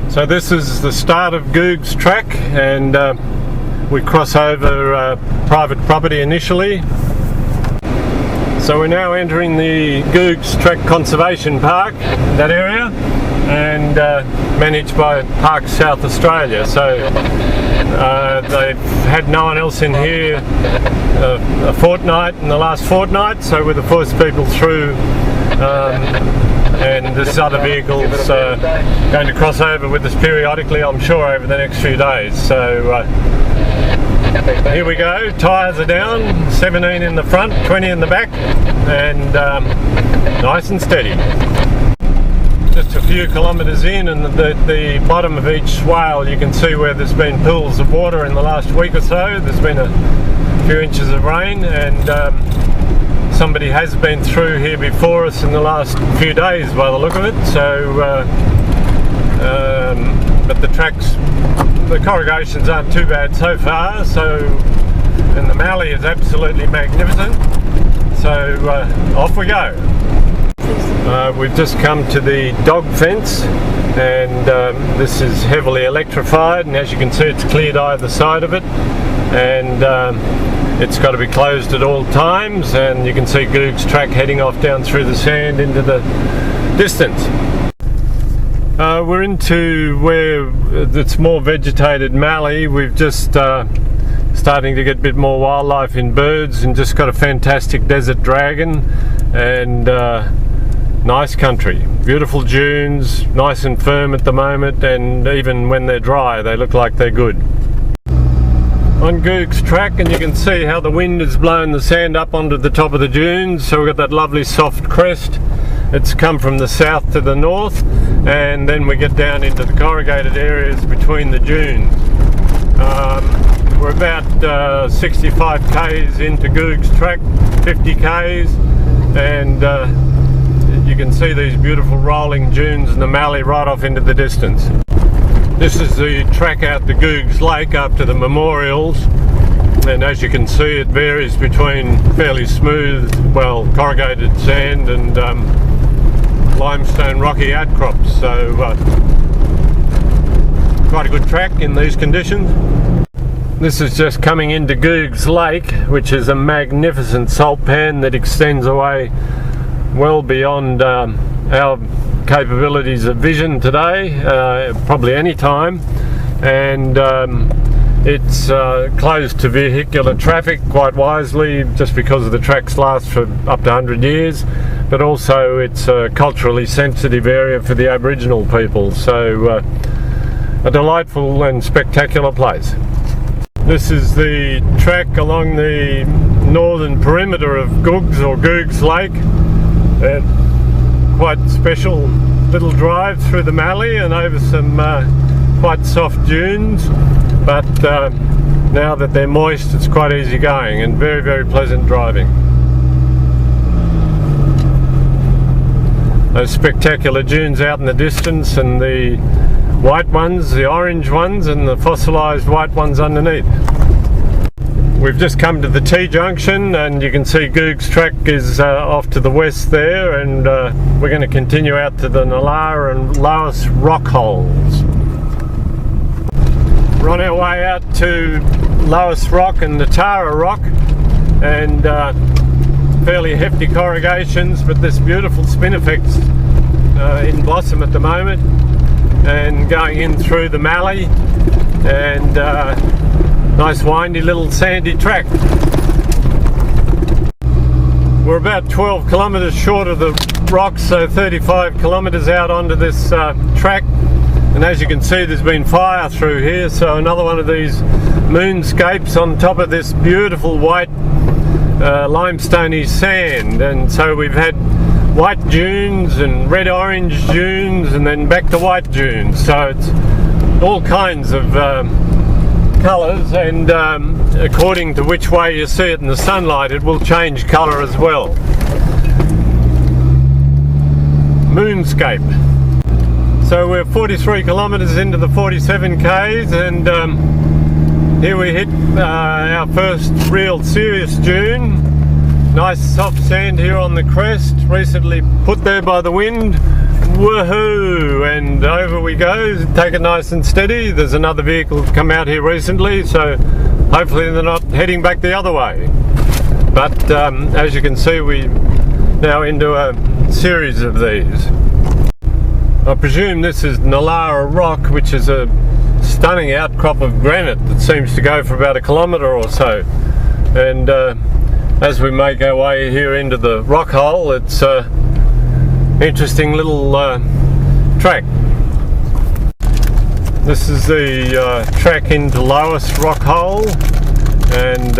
So this is the start of Googs Track, and we cross over private property initially. So we're now entering the Googs Track Conservation Park, that area, and managed by Parks South Australia. So they've had no one else in here a fortnight in the last fortnight, so we're the first people through, and this other vehicle's going to cross over with us periodically, I'm sure, over the next few days. So here we go, tyres are down, 17 in the front, 20 in the back, and nice and steady. Just a few kilometres in, and the bottom of each swale you can see where there's been pools of water in the last week or so. There's been a few inches of rain, and somebody has been through here before us in the last few days by the look of it. So but the corrugations aren't too bad so far, and the mallee is absolutely magnificent. So off we go. We've just come to the dog fence, and this is heavily electrified, and as you can see it's cleared either side of it, and it's got to be closed at all times, and you can see Googs Track heading off down through the sand into the distance. We're into where it's more vegetated mallee. We've just starting to get a bit more wildlife in birds, and just got a fantastic desert dragon, and nice country, beautiful dunes, nice and firm at the moment, and even when they're dry they look like they're good. On Googs Track, and you can see how the wind has blown the sand up onto the top of the dunes, so we've got that lovely soft crest. It's come from the south to the north, and then we get down into the corrugated areas between the dunes. We're about 65 k's into Googs Track, 50 k's, and you can see these beautiful rolling dunes and the mallee right off into the distance. This is the track out to Googs Lake after the memorials, and as you can see it varies between fairly smooth, well, corrugated sand and limestone rocky outcrops, so quite a good track in these conditions. This is just coming into Googs Lake, which is a magnificent salt pan that extends away well beyond our capabilities of vision today, probably any time, and it's closed to vehicular traffic quite wisely, just because of the tracks last for up to 100 years, but also it's a culturally sensitive area for the Aboriginal people, so a delightful and spectacular place. This is the track along the northern perimeter of Googs or Googs Lake. Quite special little drive through the mallee and over some quite soft dunes, but now that they're moist it's quite easy going and very, very pleasant driving. Those spectacular dunes out in the distance, and the white ones, the orange ones, and the fossilised white ones underneath. We've just come to the T-junction, and you can see Googs Track is off to the west there, and we're going to continue out to the Nola and Lois rock holes. We're on our way out to Lois Rock and Natara Rock, and fairly hefty corrugations, but this beautiful spinifex in blossom at the moment, and going in through the mallee, and nice windy little sandy track. We're about 12 kilometres short of the rocks, so 35 kilometres out onto this track, and as you can see there's been fire through here, so another one of these moonscapes on top of this beautiful white limestoney sand. And so we've had white dunes and red-orange dunes, and then back to white dunes, so it's all kinds of colours, and according to which way you see it in the sunlight it will change colour as well. Moonscape. So we're 43 kilometres into the 47 k's, and here we hit our first real serious dune. Nice soft sand here on the crest, recently put there by the wind, Woohoo! And over we go. Take it nice and steady. There's another vehicle come out here recently, so hopefully they're not heading back the other way. But as you can see, we're now into a series of these. I presume this is Nola rock, which is a stunning outcrop of granite that seems to go for about 1 kilometre or so. And as we make our way here into the rock hole, it's interesting little track. This is the track into Lowest Rock Hole, and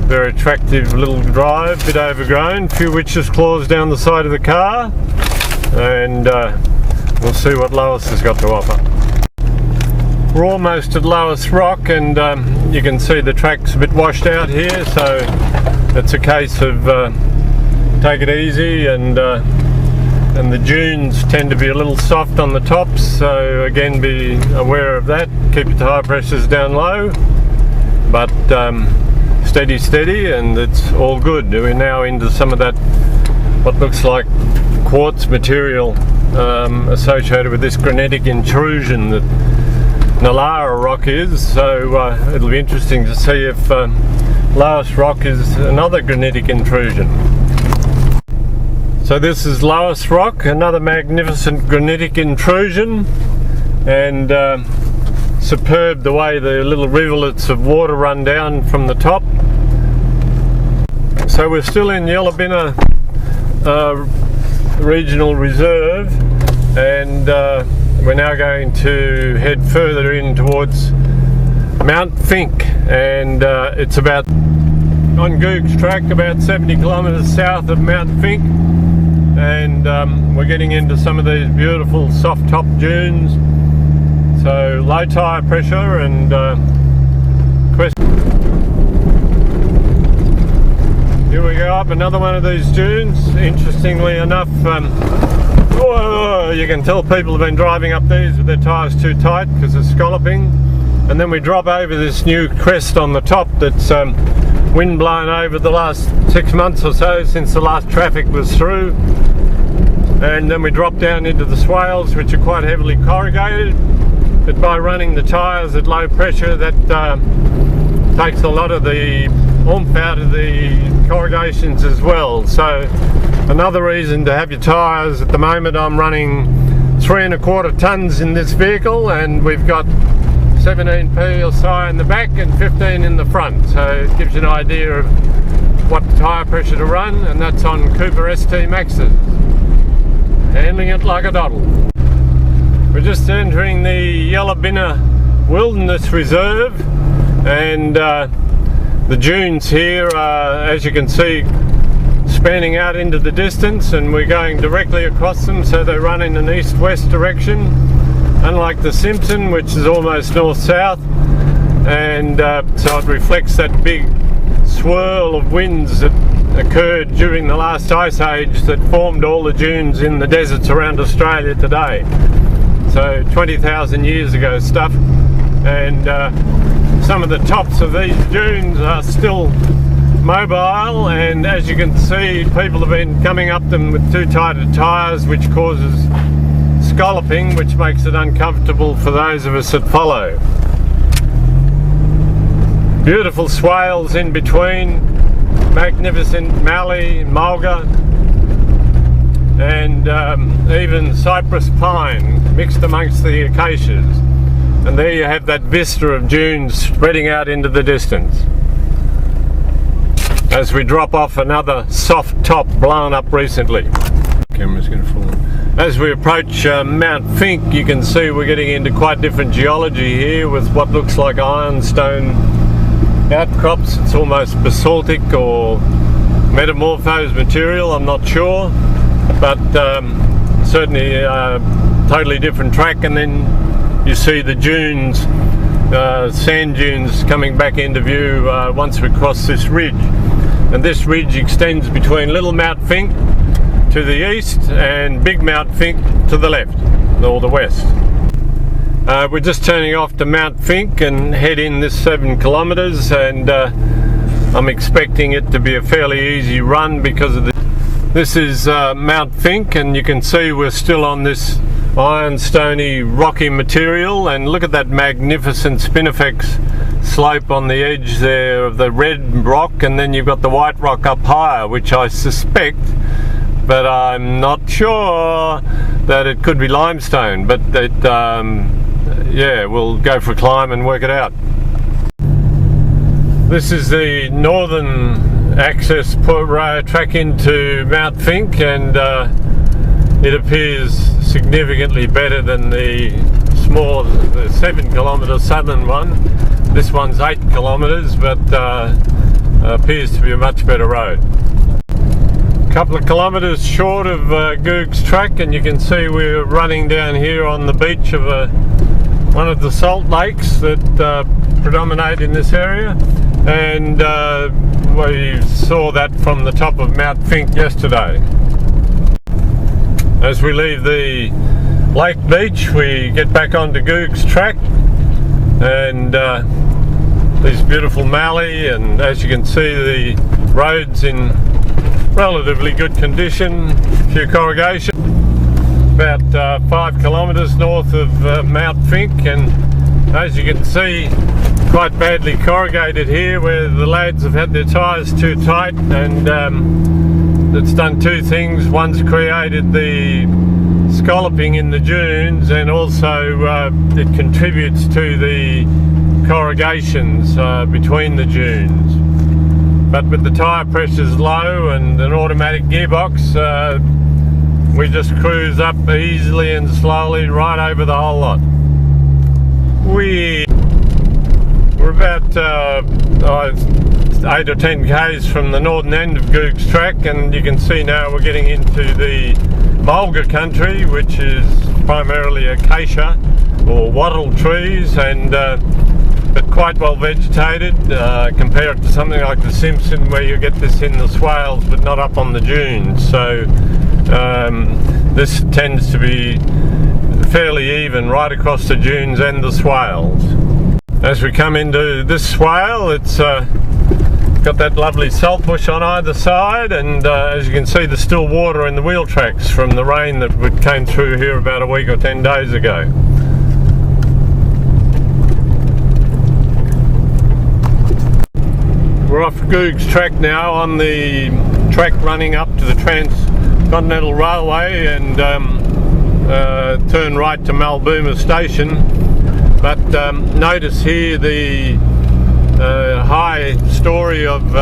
very attractive little drive, bit overgrown, few witches claws down the side of the car, and we'll see what Lowest has got to offer. We're almost at Lowest Rock, and you can see the track's a bit washed out here, so it's a case of take it easy, and the dunes tend to be a little soft on the tops, so again be aware of that. Keep your tyre pressures down low, but steady, and it's all good. We're now into some of that what looks like quartz material associated with this granitic intrusion that Nola rock is, so it'll be interesting to see if Lowest Rock is another granitic intrusion. So this is Lowest Rock, another magnificent granitic intrusion, and superb the way the little rivulets of water run down from the top. So we're still in Yellowbinna Regional Reserve, and we're now going to head further in towards Mount Fink, and it's about on Googs Track, about 70 kilometres south of Mount Fink. And we're getting into some of these beautiful soft top dunes, so low tyre pressure, and here we go up another one of these dunes. Interestingly enough, you can tell people have been driving up these with their tyres too tight because of scalloping, and then we drop over this new crest on the top that's wind blown over the last 6 months or so since the last traffic was through, and then we drop down into the swales, which are quite heavily corrugated, but by running the tyres at low pressure, that takes a lot of the oomph out of the corrugations as well. So another reason to have your tyres. At the moment I'm running 3¼ tonnes in this vehicle, and we've got 17 psi in the back and 15 in the front, so it gives you an idea of what tyre pressure to run, and that's on Cooper ST Maxes. Handling it like a doddle. We're just entering the Yellowbinna Wilderness Reserve, and the dunes here are, as you can see, spanning out into the distance, and we're going directly across them, so they run in an east-west direction, unlike the Simpson, which is almost north-south, and so it reflects that big swirl of winds that occurred during the last ice age that formed all the dunes in the deserts around Australia today. So 20,000 years ago stuff, and some of the tops of these dunes are still mobile, and as you can see, people have been coming up them with too tight of tyres, which causes scalloping, which makes it uncomfortable for those of us that follow. Beautiful swales in between, magnificent mallee, mulga, and even cypress pine mixed amongst the acacias. And there you have that vista of dunes spreading out into the distance. As we drop off another soft top blown up recently. Camera's going to fall in. As we approach Mount Fink, you can see we're getting into quite different geology here with what looks like ironstone outcrops. It's almost basaltic or metamorphosed material, I'm not sure, but certainly a totally different track. And then you see the dunes, sand dunes coming back into view once we cross this ridge. And this ridge extends between Little Mount Fink to the east and Big Mount Fink to the left, or the west. We're just turning off to Mount Fink and head in this 7 kilometres, and I'm expecting it to be a fairly easy run because of the This is Mount Fink, and you can see we're still on this ironstony rocky material, and look at that magnificent spinifex slope on the edge there of the red rock, and then you've got the white rock up higher, which I suspect, but I'm not sure, that it could be limestone, but it, yeah, we'll go for a climb and work it out. This is the northern access track into Mount Fink, and it appears significantly better than the 7 kilometre southern one. This one's 8 kilometres, but appears to be a much better road. A couple of kilometres short of Googs Track, and you can see we're running down here on the beach of one of the salt lakes that predominate in this area, and we saw that from the top of Mount Fink yesterday. As we leave the lake beach, we get back onto Googs Track, and these beautiful mallee, and as you can see, the road's in relatively good condition, a few corrugation. About 5 kilometres north of Mount Fink, and as you can see, quite badly corrugated here, where the lads have had their tyres too tight, and it's done two things. One's created the scalloping in the dunes, and also it contributes to the corrugations between the dunes. But with the tyre pressures low and an automatic gearbox, we just cruise up easily and slowly right over the whole lot. We're about 8 or 10 k's from the northern end of Googs Track, and you can see now we're getting into the Vulgar country, which is primarily acacia or wattle trees, and but quite well vegetated. Compare it to something like the Simpson, where you get this in the swales but not up on the dunes. So this tends to be fairly even right across the dunes and the swales. As we come into this swale, it's got that lovely salt bush on either side, and as you can see, there's still water in the wheel tracks from the rain that came through here about a week or 10 days ago. We're off Googs Track now, on the track running up to the Transcontinental Railway, and turn right to Malboomer Station. But notice here the high story of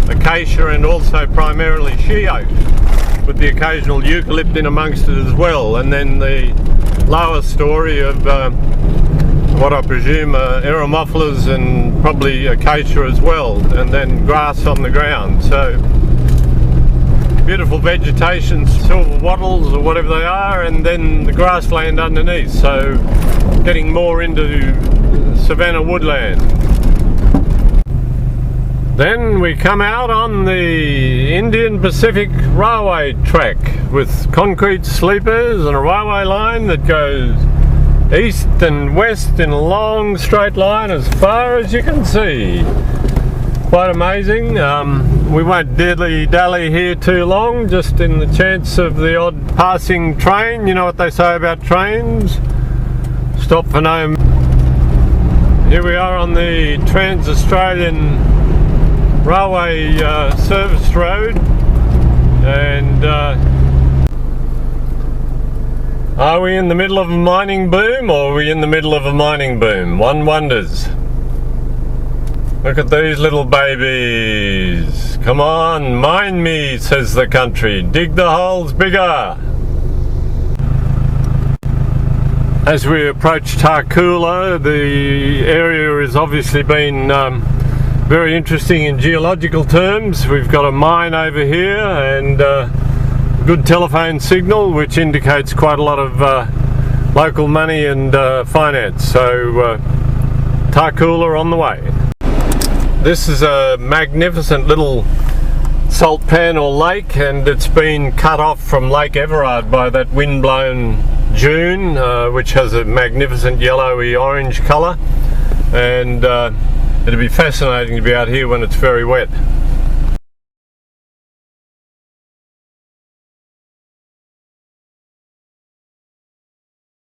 acacia, and also primarily she oak, with the occasional eucalypt in amongst it as well, and then the lower story of what I presume are aeromophilus and probably acacia as well, and then grass on the ground. So beautiful vegetation, silver wattles or whatever they are, and then the grassland underneath, so getting more into savanna woodland. Then we come out on the Indian Pacific Railway track with concrete sleepers and a railway line that goes east and west in a long straight line as far as you can see. Quite amazing. We won't dilly-dally here too long, just in the chance of the odd passing train. You know what they say about trains? Stop for no. Here we are on the Trans-Australian Railway service road, and are we in the middle of a mining boom, or are we in the middle of a mining boom? One wonders. Look at these little babies. Come on, mine me, says the country. Dig the holes bigger. As we approach Tarcoola, the area has obviously been very interesting in geological terms. We've got a mine over here, and good telephone signal, which indicates quite a lot of local money and finance. So Tarcoola on the way. This is a magnificent little salt pan or lake, and it's been cut off from Lake Everard by that wind-blown dune, which has a magnificent yellowy orange colour, and it'll be fascinating to be out here when it's very wet.